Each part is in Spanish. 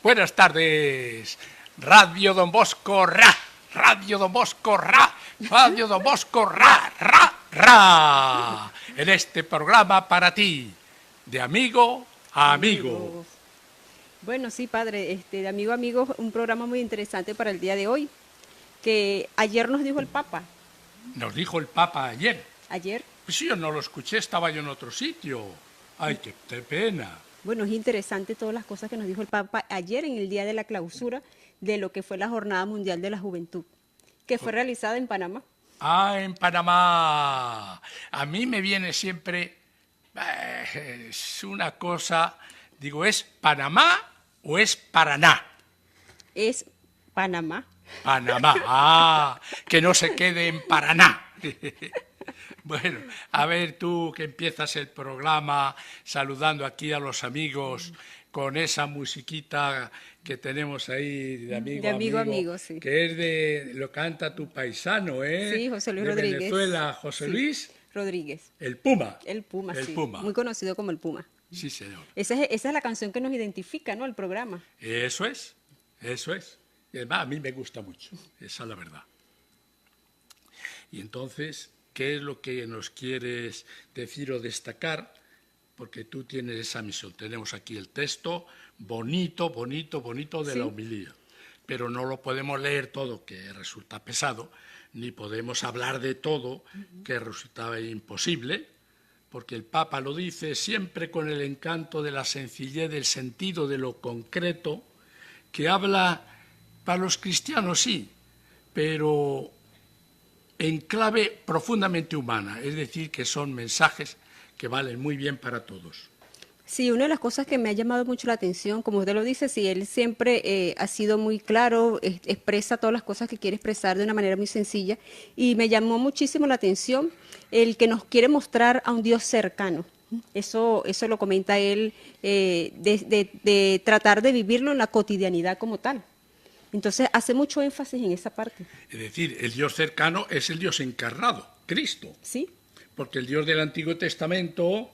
Buenas tardes, Radio Don Bosco Ra, Radio Don Bosco Ra, Radio Don Bosco Ra, Ra, Ra. En este programa para ti, de amigo a amigo. Bueno, sí, padre, de amigo a amigo, un programa muy interesante para el día de hoy, que ayer nos dijo el Papa. Nos dijo el Papa ayer. ¿Ayer? Pues sí, yo no lo escuché, estaba yo en otro sitio. Ay, qué pena. Bueno, es interesante todas las cosas que nos dijo el Papa ayer en el día de la clausura de lo que fue la Jornada Mundial de la Juventud, que fue realizada en Panamá. Ah, en Panamá. A mí me viene siempre, es una cosa, digo, ¿es Panamá o es Paraná? Es Panamá. Panamá, que no se quede en Paraná. Bueno, a ver tú que empiezas el programa saludando aquí a los amigos con esa musiquita que tenemos ahí de amigo, amigo, sí. Que lo canta tu paisano, ¿eh? Sí, José Luis de Rodríguez. Venezuela, José Luis Rodríguez. El Puma. El Puma, el sí. Puma. Muy conocido como el Puma. Sí, señor. Esa es la canción que nos identifica, ¿no? El programa. Eso es. Y además a mí me gusta mucho, esa es la verdad. Y entonces, ¿qué es lo que nos quieres decir o destacar? Porque tú tienes esa misión. Tenemos aquí el texto bonito de la homilía. Pero no lo podemos leer todo, que resulta pesado, ni podemos hablar de todo, que resulta imposible, porque el Papa lo dice siempre con el encanto de la sencillez del sentido de lo concreto, que habla para los cristianos, sí, pero en clave profundamente humana, es decir, que son mensajes que valen muy bien para todos. Sí, una de las cosas que me ha llamado mucho la atención, como usted lo dice, sí, él siempre ha sido muy claro, expresa todas las cosas que quiere expresar de una manera muy sencilla, y me llamó muchísimo la atención el que nos quiere mostrar a un Dios cercano. Eso lo comenta él, de tratar de vivirlo en la cotidianidad como tal. Entonces hace mucho énfasis en esa parte. Es decir, el Dios cercano es el Dios encarnado, Cristo. Sí. Porque el Dios del Antiguo Testamento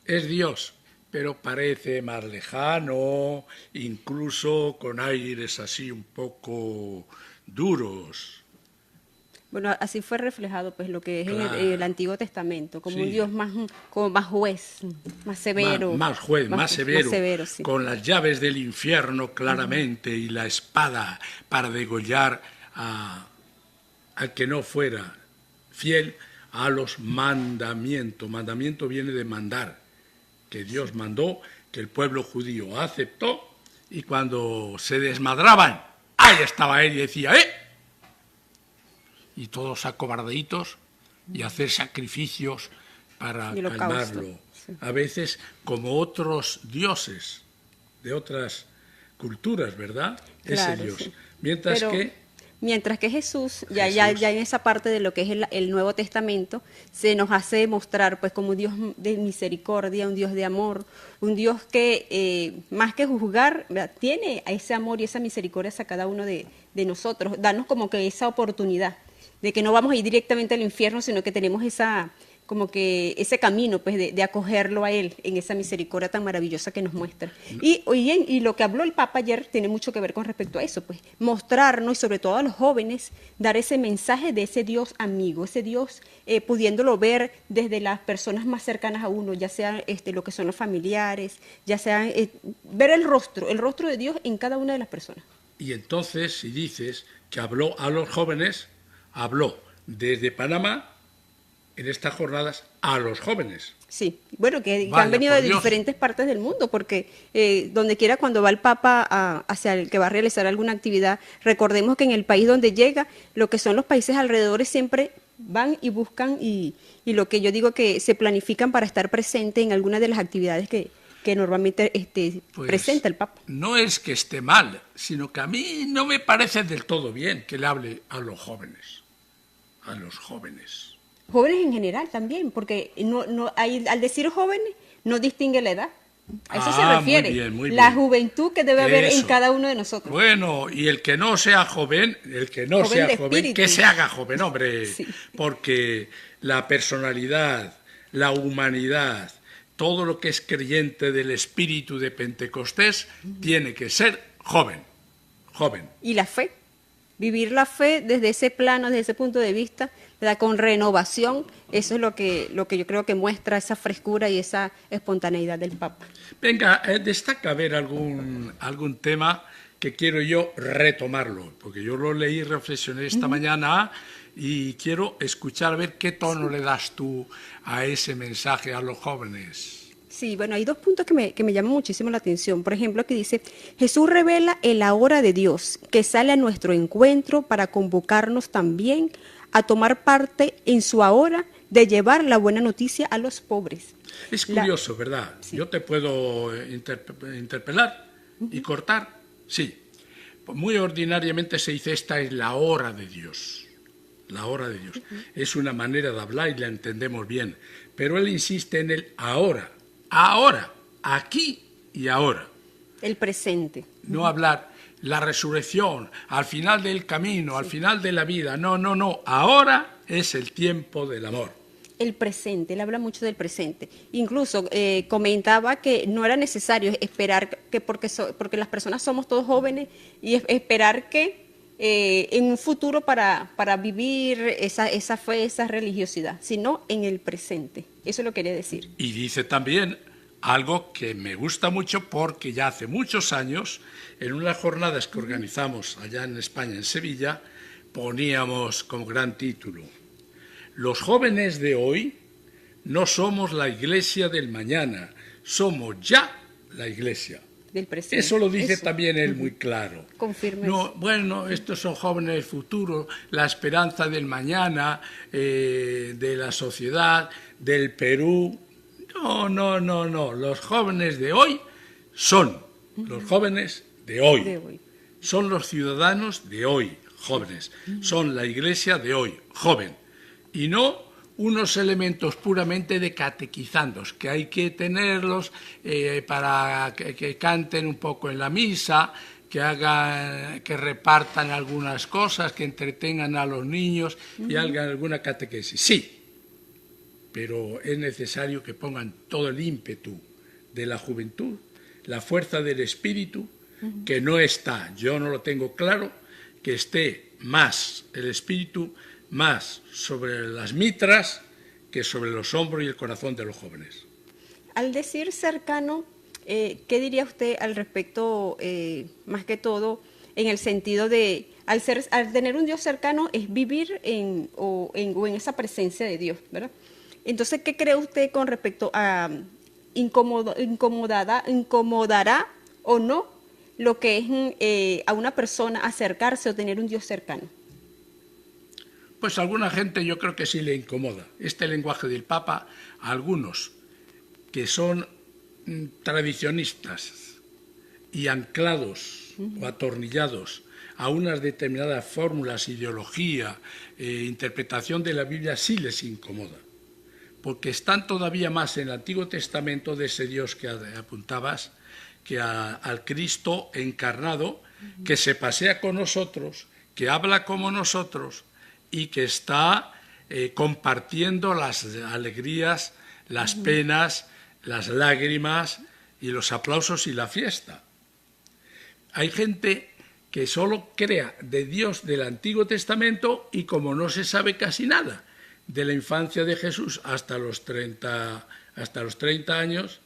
es Dios, pero parece más lejano, incluso con aires así un poco duros. Bueno, así fue reflejado pues lo que es Claro. en el Antiguo Testamento, como Sí. un Dios como más juez, más severo. Más juez, más severo, más severo, sí. Con las llaves del infierno claramente y la espada para degollar al que no fuera fiel a los mandamientos. Mandamiento viene de mandar, que Dios mandó, que el pueblo judío aceptó, y cuando se desmadraban, ahí estaba él y decía, ¡eh! Y todos acobardaditos y hacer sacrificios para calmarlo. Sí. A veces como otros dioses de otras culturas, ¿verdad? Claro, ese Dios. sí. Mientras que Jesús, ya en esa parte de lo que es el Nuevo Testamento, se nos hace mostrar pues como un Dios de misericordia, un Dios de amor, un Dios que más que juzgar, ¿verdad?, tiene ese amor y esa misericordia hacia cada uno de nosotros, darnos como que esa oportunidad de que no vamos a ir directamente al infierno, sino que tenemos como que ese camino pues de acogerlo a él en esa misericordia tan maravillosa que nos muestra. Y lo que habló el Papa ayer tiene mucho que ver con respecto a eso, pues mostrarnos, y sobre todo a los jóvenes, dar ese mensaje de ese Dios amigo, ese Dios pudiéndolo ver desde las personas más cercanas a uno, ya sea lo que son los familiares, ya sea ver el rostro de Dios en cada una de las personas. Y entonces, si dices que habló a los jóvenes, habló desde Panamá en estas jornadas a los jóvenes. Sí, bueno, que Vaya, han venido de por Dios. diferentes partes del mundo, porque donde quiera cuando va el Papa hacia el que va a realizar alguna actividad, recordemos que en el país donde llega, lo que son los países alrededores siempre van y buscan y lo que yo digo que se planifican para estar presente en alguna de las actividades que normalmente Pues, presenta el Papa. No es que esté mal, sino que a mí no me parece del todo bien que le hable a los jóvenes. A los jóvenes. Jóvenes en general también, porque al decir jóvenes no distingue la edad. A eso se refiere. Muy bien, muy la bien. juventud que debe haber en Eso. cada uno de nosotros. Bueno, y el que no sea joven, Joven de espíritu. que se haga joven, hombre, Sí. porque la personalidad, la humanidad todo lo que es creyente del espíritu de Pentecostés tiene que ser joven, joven. Y la fe, vivir la fe desde ese plano, desde ese punto de vista, ¿verdad? Con renovación, eso es lo que yo creo que muestra esa frescura y esa espontaneidad del Papa. Venga, destaca a ver algún tema que quiero yo retomarlo, porque yo lo leí, reflexioné esta mañana y quiero escuchar, a ver qué tono le das tú a ese mensaje a los jóvenes. Sí, bueno, hay dos puntos que me llaman muchísimo la atención. Por ejemplo, que dice, Jesús revela el ahora de Dios, que sale a nuestro encuentro para convocarnos también a tomar parte en su ahora de llevar la buena noticia a los pobres. Es curioso, ¿verdad? Sí. Yo te puedo interpelar y cortar. Sí, muy ordinariamente se dice esta es la hora de Dios, la hora de Dios. Es una manera de hablar y la entendemos bien, pero él insiste en el ahora, ahora, aquí y ahora. El presente. No hablar la resurrección, al final del camino, al final de la vida, no, no, no, ahora es el tiempo del amor. El presente, él habla mucho del presente. Incluso comentaba que no era necesario esperar que porque las personas somos todos jóvenes y esperar que en un futuro para vivir esa fe, esa religiosidad, sino en el presente. Eso lo quería decir. Y dice también algo que me gusta mucho porque ya hace muchos años, en unas jornadas que organizamos allá en España, en Sevilla, poníamos como gran título: los jóvenes de hoy no somos la iglesia del mañana, somos ya la iglesia. Del presente. Eso lo dice Eso. También él muy claro. Confirme No, eso. bueno, estos son jóvenes del futuro, la esperanza del mañana, de la sociedad, del Perú. No, no, no, no. Los jóvenes de hoy son los jóvenes de hoy. De hoy. Son los ciudadanos de hoy, jóvenes. Son la iglesia de hoy, joven. Y no unos elementos puramente de catequizandos, que hay que tenerlos para que canten un poco en la misa, que repartan algunas cosas, que entretengan a los niños y hagan alguna catequesis. Sí, pero es necesario que pongan todo el ímpetu de la juventud, la fuerza del espíritu, que no está, yo no lo tengo claro, que esté más el espíritu más sobre las mitras que sobre los hombros y el corazón de los jóvenes. Al decir cercano, ¿qué diría usted al respecto, más que todo, en el sentido de, al tener un Dios cercano, es vivir en esa presencia de Dios, ¿verdad? Entonces, ¿qué cree usted con respecto a incomodará o no lo que es a una persona acercarse o tener un Dios cercano? Pues a alguna gente yo creo que sí le incomoda. Este lenguaje del Papa, a algunos que son tradicionistas y anclados o atornillados a unas determinadas fórmulas, ideología, interpretación de la Biblia, sí les incomoda. Porque están todavía más en el Antiguo Testamento de ese Dios que apuntabas, que al Cristo encarnado, que se pasea con nosotros, que habla como nosotros, y que está compartiendo las alegrías, las penas, las lágrimas y los aplausos y la fiesta. Hay gente que solo crea de Dios del Antiguo Testamento y como no se sabe casi nada de la infancia de Jesús hasta los 30 años,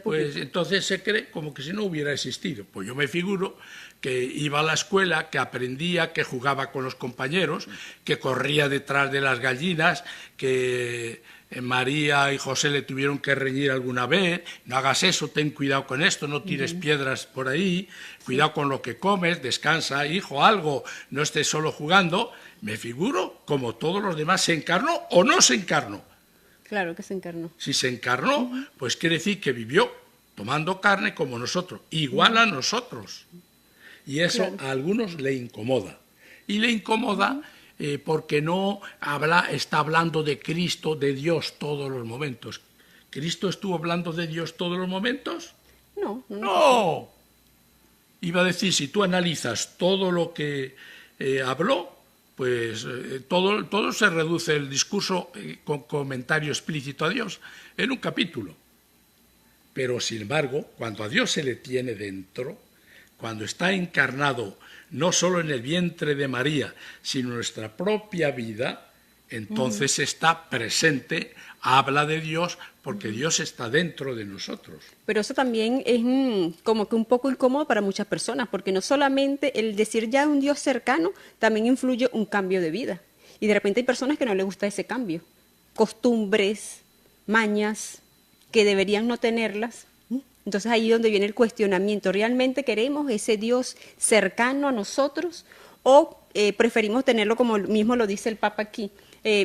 pues entonces se cree como que si no hubiera existido. Pues yo me figuro que iba a la escuela, que aprendía, que jugaba con los compañeros, que corría detrás de las gallinas, que María y José le tuvieron que reñir alguna vez: no hagas eso, ten cuidado con esto, no tires piedras por ahí, cuidado con lo que comes, descansa, hijo, algo, no estés solo jugando. Me figuro como todos los demás. ¿Se encarnó o no se encarnó? Claro que se encarnó. Si se encarnó, pues quiere decir que vivió tomando carne como nosotros, igual a nosotros. Y eso a algunos le incomoda. Y le incomoda porque no está hablando de Cristo, de Dios todos los momentos. ¿Cristo estuvo hablando de Dios todos los momentos? No. No. Iba a decir, si tú analizas todo lo que habló, pues todo se reduce el discurso con comentario explícito a Dios en un capítulo. Pero, sin embargo, cuando a Dios se le tiene dentro, cuando está encarnado no solo en el vientre de María, sino en nuestra propia vida, entonces está presente, habla de Dios, porque Dios está dentro de nosotros. Pero eso también es como que un poco incómodo para muchas personas, porque no solamente el decir ya un Dios cercano, también influye un cambio de vida. Y de repente hay personas que no les gusta ese cambio. Costumbres, mañas, que deberían no tenerlas. Entonces ahí es donde viene el cuestionamiento. ¿Realmente queremos ese Dios cercano a nosotros o preferimos tenerlo como mismo lo dice el Papa aquí?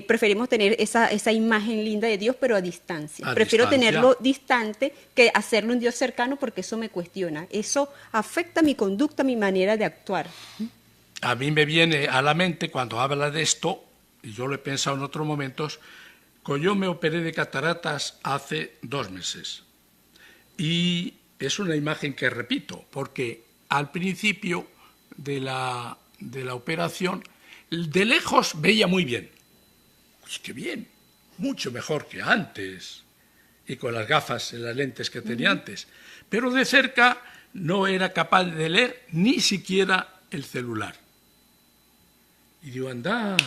Preferimos tener esa imagen linda de Dios, pero a distancia. Prefiero tenerlo distante que hacerlo un Dios cercano porque eso me cuestiona. Eso afecta mi conducta, mi manera de actuar. A mí me viene a la mente cuando habla de esto, y yo lo he pensado en otros momentos, que yo me operé de cataratas hace 2 meses. Y es una imagen que repito, porque al principio de la operación, de lejos veía muy bien. Pues qué bien, mucho mejor que antes, y con las gafas, las lentes que tenía antes. Pero de cerca no era capaz de leer ni siquiera el celular. Y digo, anda,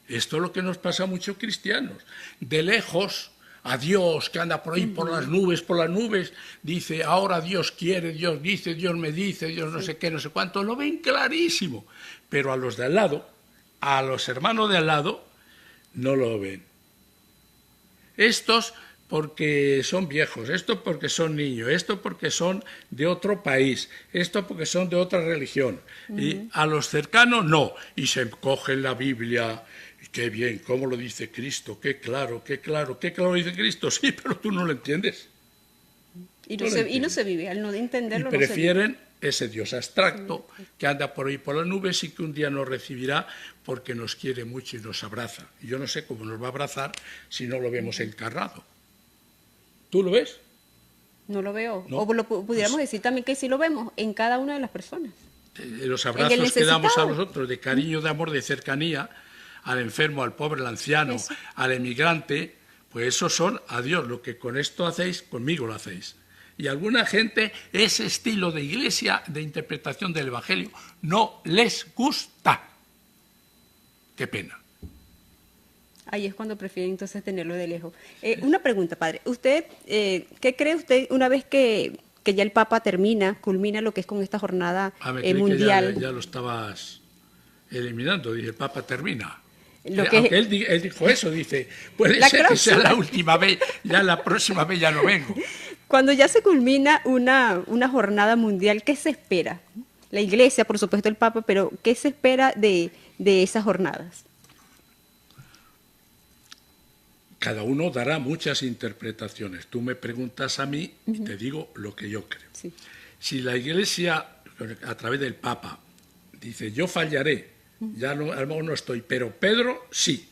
esto es lo que nos pasa a muchos cristianos. De lejos, a Dios que anda por ahí por las nubes, dice, ahora Dios quiere, Dios dice, Dios me dice, Dios no sé qué, no sé cuánto, lo ven clarísimo. Pero a los de al lado, a los hermanos de al lado, no lo ven. Estos porque son viejos, esto porque son niños, esto porque son de otro país, esto porque son de otra religión. Y a los cercanos no. Y se cogen la Biblia. Qué bien, cómo lo dice Cristo, qué claro dice Cristo. Sí, pero tú no lo entiendes. Y no se vive, al no entenderlo. Y prefieren ese Dios abstracto que anda por ahí por las nubes y que un día nos recibirá porque nos quiere mucho y nos abraza. Y yo no sé cómo nos va a abrazar si no lo vemos encarnado. ¿Tú lo ves? No lo veo. ¿No? O pudiéramos decir también que sí lo vemos en cada una de las personas. Los abrazos que damos a los otros de cariño, de amor, de cercanía, al enfermo, al pobre, al anciano, al emigrante, pues esos son a Dios. Lo que con esto hacéis, conmigo lo hacéis. Y a alguna gente ese estilo de iglesia, de interpretación del Evangelio, no les gusta. Qué pena. Ahí es cuando prefieren entonces tenerlo de lejos. Una pregunta, padre. ¿Usted, qué cree usted una vez que ya el Papa culmina lo que es con esta jornada mundial? Que ya lo estabas eliminando, dice el Papa termina. Aunque él dijo eso, dice, puede ser que sea la última vez, ya la próxima vez ya no vengo. Cuando ya se culmina una jornada mundial, ¿qué se espera? La Iglesia, por supuesto el Papa, pero ¿qué se espera de esas jornadas? Cada uno dará muchas interpretaciones. Tú me preguntas a mí y te digo lo que yo creo. Sí. Si la Iglesia, a través del Papa, dice, yo fallaré, ya no, a lo mejor no estoy, pero Pedro sí.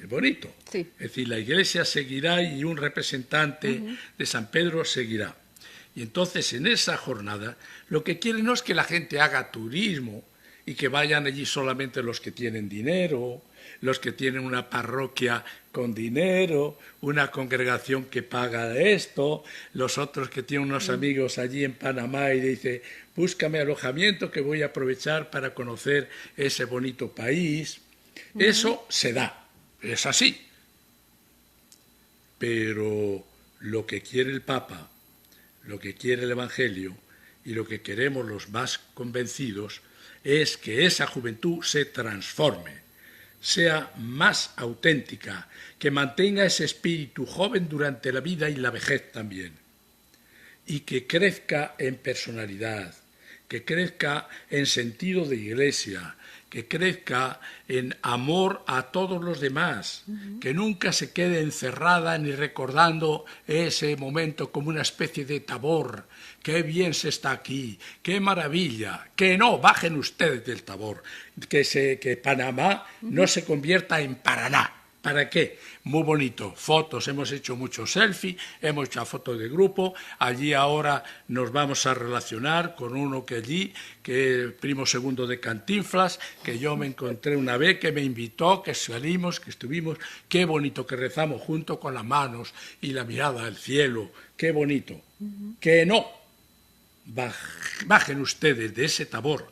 Es bonito. Sí. Es decir, la Iglesia seguirá y un representante de San Pedro seguirá. Y entonces en esa jornada lo que quieren no es que la gente haga turismo y que vayan allí solamente los que tienen dinero, los que tienen una parroquia con dinero, una congregación que paga esto, los otros que tienen unos amigos allí en Panamá y dice, búscame alojamiento que voy a aprovechar para conocer ese bonito país. Eso se da, es así. Pero lo que quiere el Papa, lo que quiere el Evangelio y lo que queremos los más convencidos es que esa juventud se transforme, sea más auténtica, que mantenga ese espíritu joven durante la vida y la vejez también, y que crezca en personalidad, que crezca en sentido de iglesia, que crezca en amor a todos los demás, que nunca se quede encerrada ni recordando ese momento como una especie de Tabor. Qué bien se está aquí, qué maravilla, que no, bajen ustedes del Tabor, que Panamá no se convierta en Paraná, ¿Para qué? Muy bonito, fotos, hemos hecho muchos selfies, hemos hecho fotos de grupo, allí ahora nos vamos a relacionar con uno que allí, que es primo segundo de Cantinflas, que yo me encontré una vez, que me invitó, que salimos, que estuvimos, qué bonito que rezamos juntos con las manos y la mirada al cielo, qué bonito. Que no, bajen ustedes de ese tabor.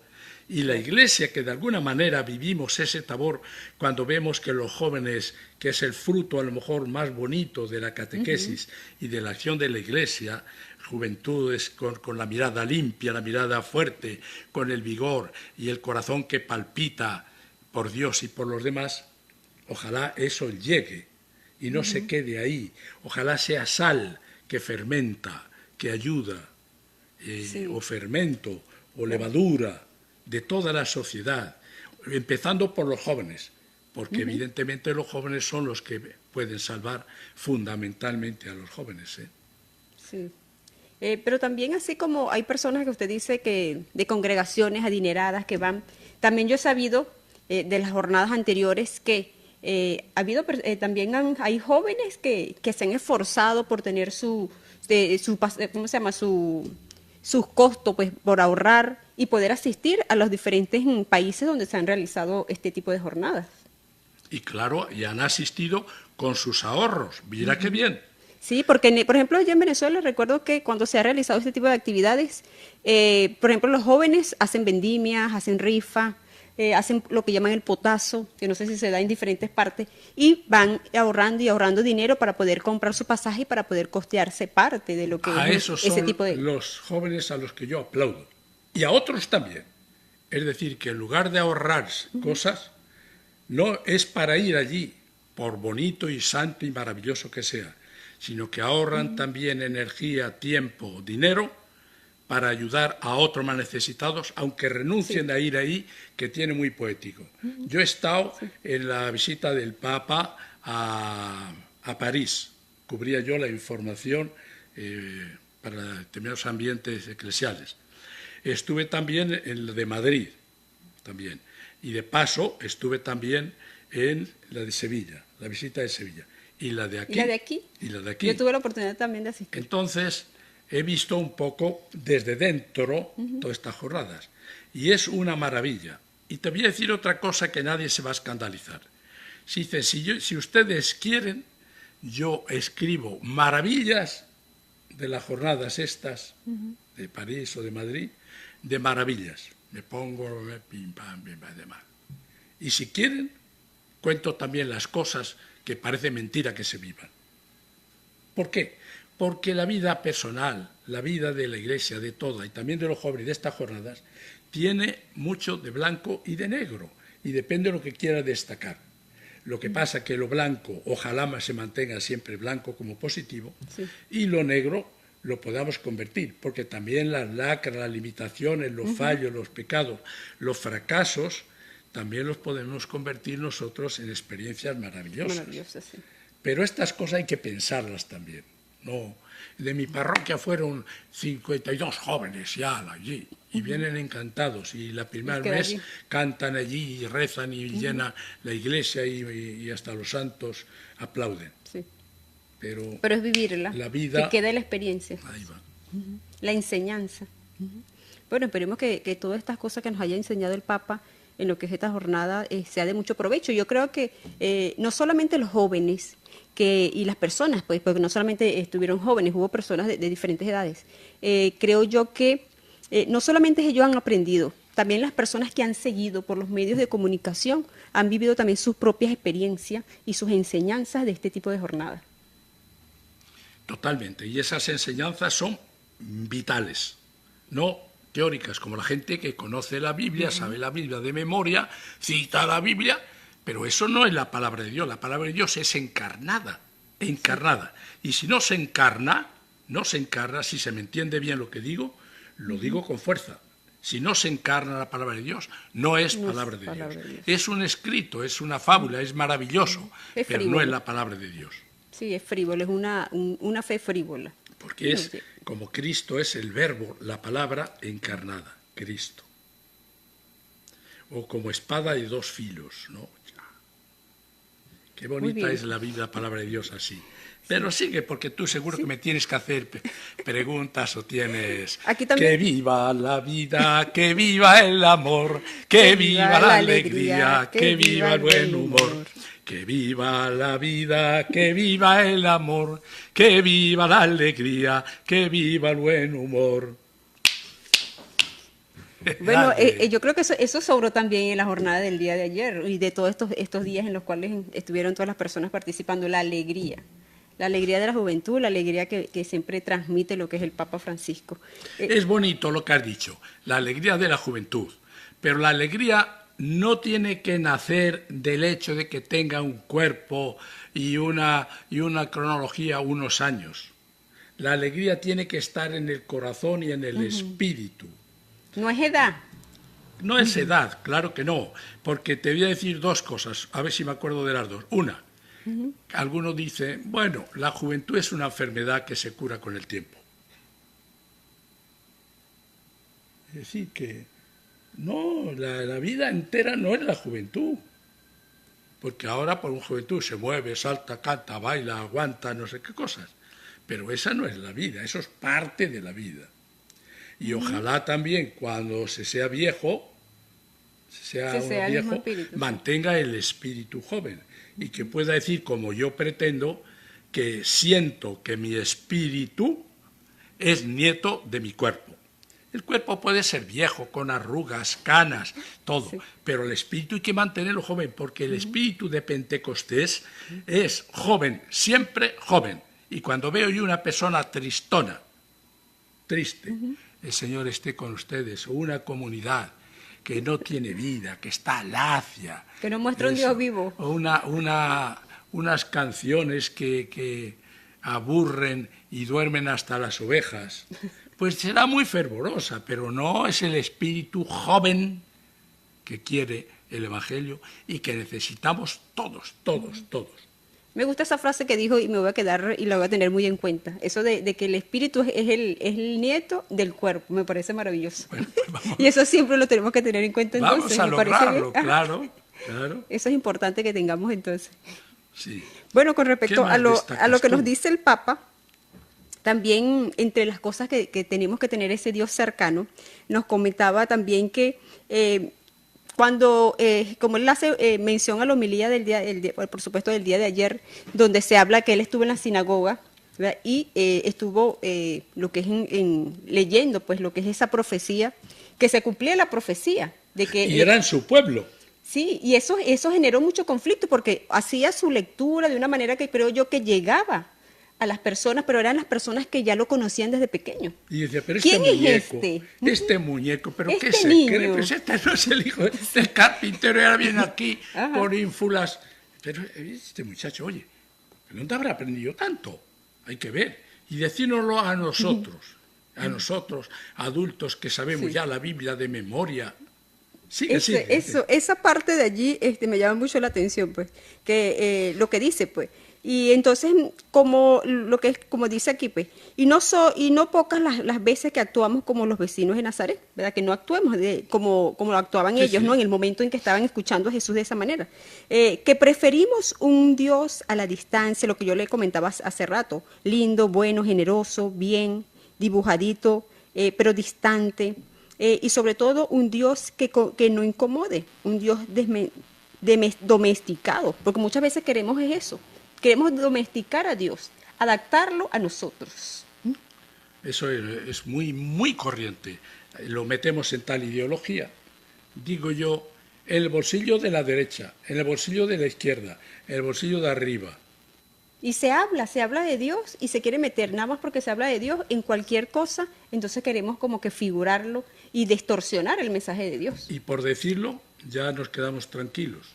Y la Iglesia, que de alguna manera vivimos ese tabor cuando vemos que los jóvenes, que es el fruto a lo mejor más bonito de la catequesis y de la acción de la Iglesia, juventudes con la mirada limpia, la mirada fuerte, con el vigor y el corazón que palpita por Dios y por los demás, ojalá eso llegue y no se quede ahí. Ojalá sea sal que fermenta, que ayuda, o fermento, o levadura, de toda la sociedad, empezando por los jóvenes, porque evidentemente los jóvenes son los que pueden salvar fundamentalmente a los jóvenes. Sí. Pero también así como hay personas que usted dice que de congregaciones adineradas que van, también yo he sabido de las jornadas anteriores que ha habido también hay jóvenes que se han esforzado por tener ¿cómo se llama? Sus costos, pues, por ahorrar y poder asistir a los diferentes países donde se han realizado este tipo de jornadas. Y claro, y han asistido con sus ahorros. Mira qué bien. Sí, porque, por ejemplo, allá en Venezuela recuerdo que cuando se ha realizado este tipo de actividades, por ejemplo, los jóvenes hacen vendimias, hacen rifa, hacen lo que llaman el potazo, que no sé si se da en diferentes partes, y van ahorrando y ahorrando dinero para poder comprar su pasaje y para poder costearse parte de lo que A es esos ese son tipo de... los jóvenes a los que yo aplaudo. Y a otros también. Es decir, que en lugar de ahorrar cosas, no es para ir allí, por bonito y santo y maravilloso que sea, sino que ahorran también energía, tiempo, dinero, para ayudar a otros más necesitados, aunque renuncien a ir ahí, que tiene muy poético. Yo he estado en la visita del Papa a París, cubría yo la información para determinados ambientes eclesiales. Estuve también en la de Madrid, también, y de paso estuve también en la de Sevilla, la visita de Sevilla, y la de aquí. ¿Y la de aquí? Y la de aquí. Yo tuve la oportunidad también de asistir. Entonces, he visto un poco desde dentro todas estas jornadas. Y es una maravilla. Y te voy a decir otra cosa que nadie se va a escandalizar. Si ustedes quieren, yo escribo maravillas de las jornadas estas, de París o de Madrid, de maravillas. Me pongo pim, pam, demás. Y si quieren, cuento también las cosas que parece mentira que se vivan. ¿Por qué? Porque la vida personal, la vida de la Iglesia, de toda, y también de los jóvenes de estas jornadas, tiene mucho de blanco y de negro, y depende de lo que quiera destacar. Lo que pasa es que lo blanco, ojalá se mantenga siempre blanco como positivo, y lo negro lo podamos convertir, porque también las lacras, las limitaciones, los fallos, los pecados, los fracasos, también los podemos convertir nosotros en experiencias maravillosas. Maravillosas, sí. Pero estas cosas hay que pensarlas también. No, de mi parroquia fueron 52 jóvenes ya allí y vienen encantados y la primera vez cantan allí y rezan y llena la iglesia y hasta los santos aplauden. Sí. Pero es vivirla, la vida, que quede la experiencia, ahí va. la enseñanza. Bueno, esperemos que todas estas cosas que nos haya enseñado el Papa en lo que es esta jornada sea de mucho provecho. Yo creo que no solamente los jóvenes y las personas, pues, porque no solamente estuvieron jóvenes, hubo personas de diferentes edades. Creo yo que no solamente ellos han aprendido, también las personas que han seguido por los medios de comunicación han vivido también sus propias experiencias y sus enseñanzas de este tipo de jornadas. Totalmente, y esas enseñanzas son vitales, no teóricas, como la gente que conoce la Biblia, sabe la Biblia de memoria, cita la Biblia, pero eso no es la palabra de Dios. La palabra de Dios es encarnada. Y si no se encarna, si se me entiende bien lo que digo, lo digo con fuerza. Si no se encarna la palabra de Dios, no es palabra de Dios. Es un escrito, es una fábula, es maravilloso, pero no es la palabra de Dios. Sí, es frívolo, es una fe frívola. Porque es como Cristo es el verbo, la palabra encarnada, Cristo. O como espada de dos filos, ¿no? Qué Muy bonita bien. es la vida, la palabra de Dios así. Pero sigue, porque tú seguro que me tienes que hacer preguntas o tienes... Aquí Que también. viva la vida, que viva el amor, que viva la alegría, que viva el buen humor. Que viva la vida, que viva el amor, que viva la alegría, que viva el buen humor. Bueno, Dale. yo creo que eso sobró también en la jornada del día de ayer y de todos estos días en los cuales estuvieron todas las personas participando, la alegría de la juventud, la alegría que siempre transmite lo que es el Papa Francisco. Es bonito lo que has dicho, la alegría de la juventud, pero la alegría no tiene que nacer del hecho de que tenga un cuerpo y una cronología unos años. La alegría tiene que estar en el corazón y en el espíritu. No es edad. No es edad, claro que no, porque te voy a decir dos cosas, a ver si me acuerdo de las dos. Una, alguno dice, bueno, la juventud es una enfermedad que se cura con el tiempo. Es decir, que no, la vida entera no es la juventud, porque ahora por una juventud se mueve, salta, canta, baila, aguanta, no sé qué cosas, pero esa no es la vida, eso es parte de la vida. Y ojalá también cuando se sea viejo, sea Que uno sea el mismo viejo, espíritu. Sí. mantenga el espíritu joven y que pueda decir, como yo pretendo, que siento que mi espíritu es nieto de mi cuerpo. El cuerpo puede ser viejo, con arrugas, canas, todo, Sí. pero el espíritu hay que mantenerlo joven, porque el espíritu de Pentecostés es joven, siempre joven. Y cuando veo yo una persona tristona, triste, el Señor esté con ustedes, o una comunidad que no tiene vida, que está lacia. Que nos muestra un Dios vivo. O unas canciones que aburren y duermen hasta las ovejas. Pues será muy fervorosa, pero no es el espíritu joven que quiere el Evangelio y que necesitamos todos, todos, todos. Me gusta esa frase que dijo y me voy a quedar y la voy a tener muy en cuenta. Eso de que el espíritu es el nieto del cuerpo, me parece maravilloso. Bueno, pues vamos, Y eso siempre lo tenemos que tener en cuenta entonces. vamos a me parece bien. lograrlo, Ajá. claro, claro, Eso es importante que tengamos entonces. sí. Bueno, con ¿Qué respecto más a destacas lo que tú? nos dice el Papa, también entre las cosas que tenemos que tener ese Dios cercano, nos comentaba también que cuando, como él hace mención a la homilía por supuesto, del día de ayer, donde se habla que él estuvo en la sinagoga, ¿verdad? Y estuvo lo que es leyendo, pues lo que es esa profecía, que se cumplía la profecía de que Y era en su pueblo. sí, y eso generó mucho conflicto porque hacía su lectura de una manera que creo yo que llegaba a las personas, pero eran las personas que ya lo conocían desde pequeño. Y decía, pero ¿Quién es este muñeco, pero ¿qué Este se niño. cree? Pues este no es el hijo del carpintero, y ahora viene aquí Ajá. por ínfulas. Pero este muchacho, oye, ¿dónde habrá aprendido tanto? Hay que ver. Y decírnoslo a nosotros, adultos que sabemos Sí. ya la Biblia de memoria. Sigue. Esa parte de allí me llama mucho la atención, pues, que lo que dice, pues. Y entonces, como dice aquí, pues, y no pocas las veces que actuamos como los vecinos de Nazaret, ¿verdad? Que no actuemos como lo actuaban Sí, ellos, sí. ¿no? En el momento en que estaban escuchando a Jesús de esa manera. Que preferimos un Dios a la distancia, lo que yo le comentaba hace rato, lindo, bueno, generoso, bien, dibujadito, pero distante. Y sobre todo un Dios que no incomode, un Dios domesticado, porque muchas veces queremos eso, queremos domesticar a Dios, adaptarlo a nosotros. Eso es muy, muy corriente. Lo metemos en tal ideología. Digo yo, en el bolsillo de la derecha, en el bolsillo de la izquierda, en el bolsillo de arriba. Y se habla de Dios y se quiere meter, nada más porque se habla de Dios en cualquier cosa, entonces queremos como que figurarlo y distorsionar el mensaje de Dios. Y por decirlo, ya nos quedamos tranquilos.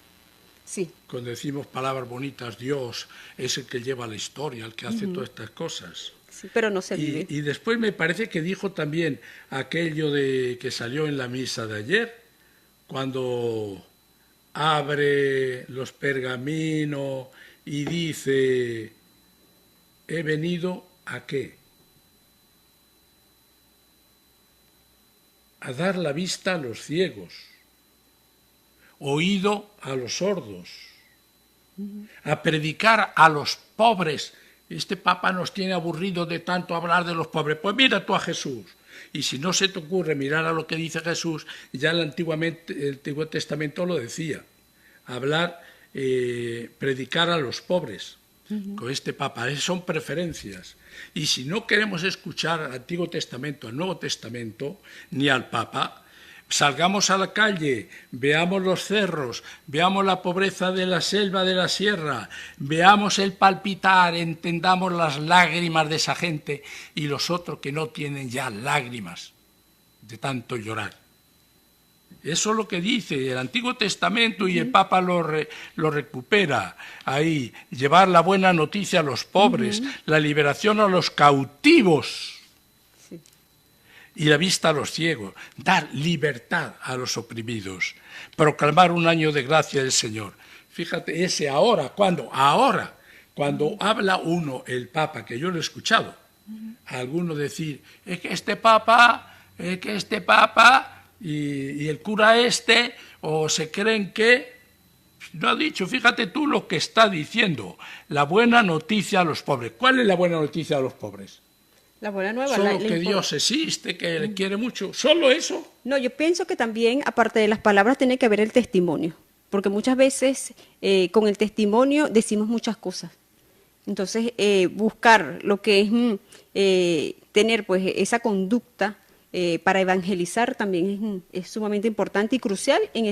Sí, Cuando decimos palabras bonitas, Dios es el que lleva la historia, el que hace todas estas cosas. sí, pero no se vive. Y después me parece que dijo también aquello de que salió en la misa de ayer, cuando abre los pergaminos y dice, he venido ¿a qué? A dar la vista a los ciegos, oído a los sordos, a predicar a los pobres. Este Papa nos tiene aburrido de tanto hablar de los pobres. Pues mira tú a Jesús. Y si no se te ocurre mirar a lo que dice Jesús, ya el Antiguo Testamento lo decía. Hablar, predicar a los pobres con este Papa. Son preferencias. Y si no queremos escuchar al Antiguo Testamento, al Nuevo Testamento, ni al Papa, salgamos a la calle, veamos los cerros, veamos la pobreza de la selva, de la sierra, veamos el palpitar, entendamos las lágrimas de esa gente y los otros que no tienen ya lágrimas de tanto llorar. Eso es lo que dice el Antiguo Testamento y el Papa lo recupera ahí. Llevar la buena noticia a los pobres, la liberación a los cautivos y la vista a los ciegos, dar libertad a los oprimidos, proclamar un año de gracia del Señor. Fíjate, ese ahora, ¿cuándo? Ahora, cuando habla uno, el Papa, que yo lo he escuchado, a alguno decir, es que este Papa, y el cura este, o se creen que... No ha dicho, fíjate tú lo que está diciendo, la buena noticia a los pobres. ¿Cuál es la buena noticia a los pobres? La buena nueva. Solo que Dios existe, que le quiere mucho. ¿Solo eso? No, yo pienso que también, aparte de las palabras, tiene que haber el testimonio. Porque muchas veces con el testimonio decimos muchas cosas. Entonces, buscar lo que es tener pues esa conducta para evangelizar también es sumamente importante y crucial en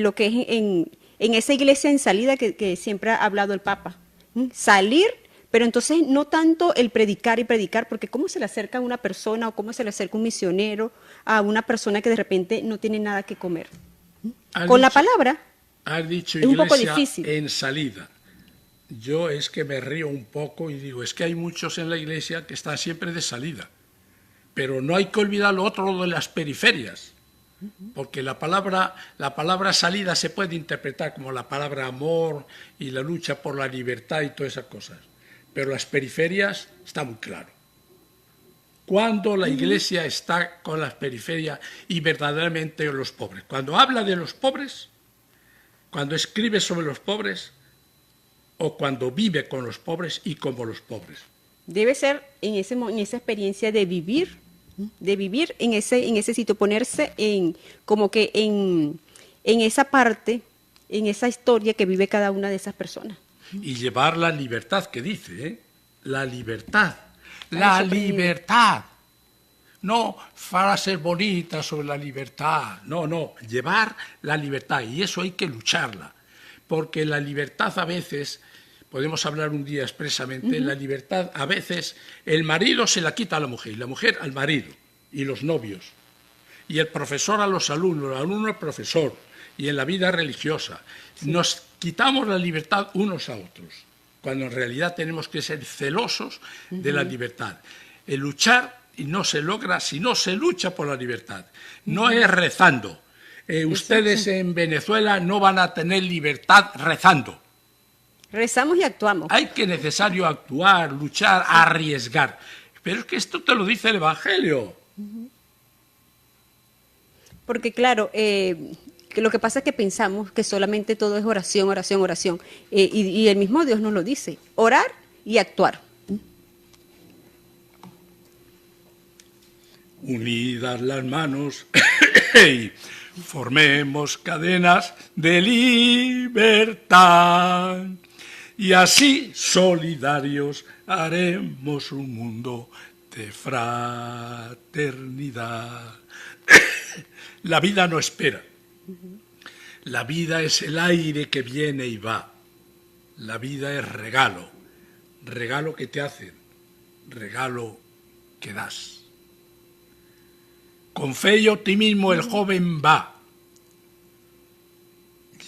lo que es en esa iglesia en salida que siempre ha hablado el Papa. Salir. Pero entonces no tanto el predicar y predicar, porque cómo se le acerca a una persona o cómo se le acerca un misionero a una persona que de repente no tiene nada que comer. Con la palabra has dicho es un poco iglesia difícil. En salida. Yo es que me río un poco y digo, es que hay muchos en la iglesia que están siempre de salida. Pero no hay que olvidar lo otro, lo de las periferias. Porque la palabra salida se puede interpretar como la palabra amor y la lucha por la libertad y todas esas cosas. Pero las periferias está muy claro. Cuando la Iglesia está con las periferias y verdaderamente los pobres. Cuando habla de los pobres, cuando escribe sobre los pobres o cuando vive con los pobres y como los pobres. Debe ser en esa experiencia de vivir en ese sitio, ponerse en esa parte, en esa historia que vive cada una de esas personas. Y llevar la libertad, que dice, la libertad, la libertad. No frases bonitas sobre la libertad, no, llevar la libertad, y eso hay que lucharla, porque la libertad a veces, podemos hablar un día expresamente, la libertad a veces el marido se la quita a la mujer, y la mujer al marido, y los novios, y el profesor a los alumnos, el alumno al profesor, y en la vida religiosa. Nos quitamos la libertad unos a otros, cuando en realidad tenemos que ser celosos de la libertad. El luchar y no se logra si no se lucha por la libertad. No es rezando. Ustedes en Venezuela no van a tener libertad rezando. Rezamos y actuamos. Hay que necesario actuar, luchar, arriesgar. Pero es que esto te lo dice el Evangelio. Porque claro, que lo que pasa es que pensamos que solamente todo es oración, oración, oración. Y el mismo Dios nos lo dice, orar y actuar. Unidas las manos, formemos cadenas de libertad. Y así, solidarios, haremos un mundo de fraternidad. La vida no espera. La vida es el aire que viene y va. La vida es regalo. Regalo que te hacen. Regalo que das. Con fe y optimismo el joven va,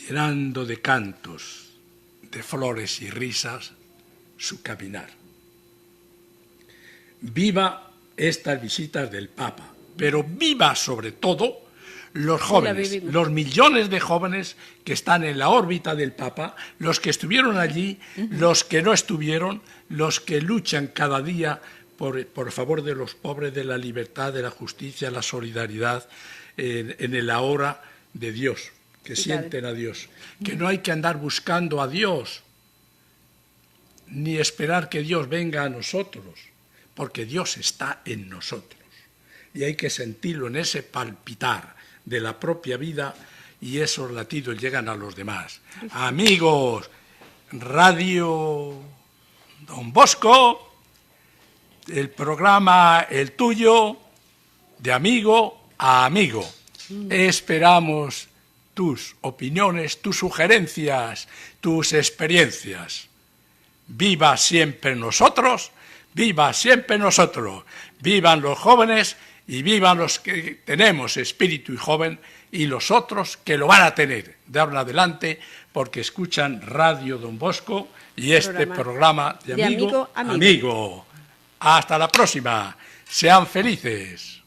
llenando de cantos, de flores y risas su caminar. Viva estas visitas del Papa, pero viva sobre todo los jóvenes, los millones de jóvenes que están en la órbita del Papa, los que estuvieron allí, los que no estuvieron, los que luchan cada día por favor de los pobres, de la libertad, de la justicia, la solidaridad en el ahora de Dios. que Sí, sienten a Dios, que no hay que andar buscando a Dios, ni esperar que Dios venga a nosotros, porque Dios está en nosotros. Y hay que sentirlo en ese palpitar de la propia vida y esos latidos llegan a los demás. Amigos, Radio Don Bosco, el programa El Tuyo, de amigo a amigo. Esperamos tus opiniones, tus sugerencias, tus experiencias. Viva siempre nosotros, viva siempre nosotros, vivan los jóvenes y vivan los que tenemos espíritu y joven y los otros que lo van a tener de ahora en adelante porque escuchan Radio Don Bosco y este programa de amigo a amigo. Hasta la próxima, sean felices.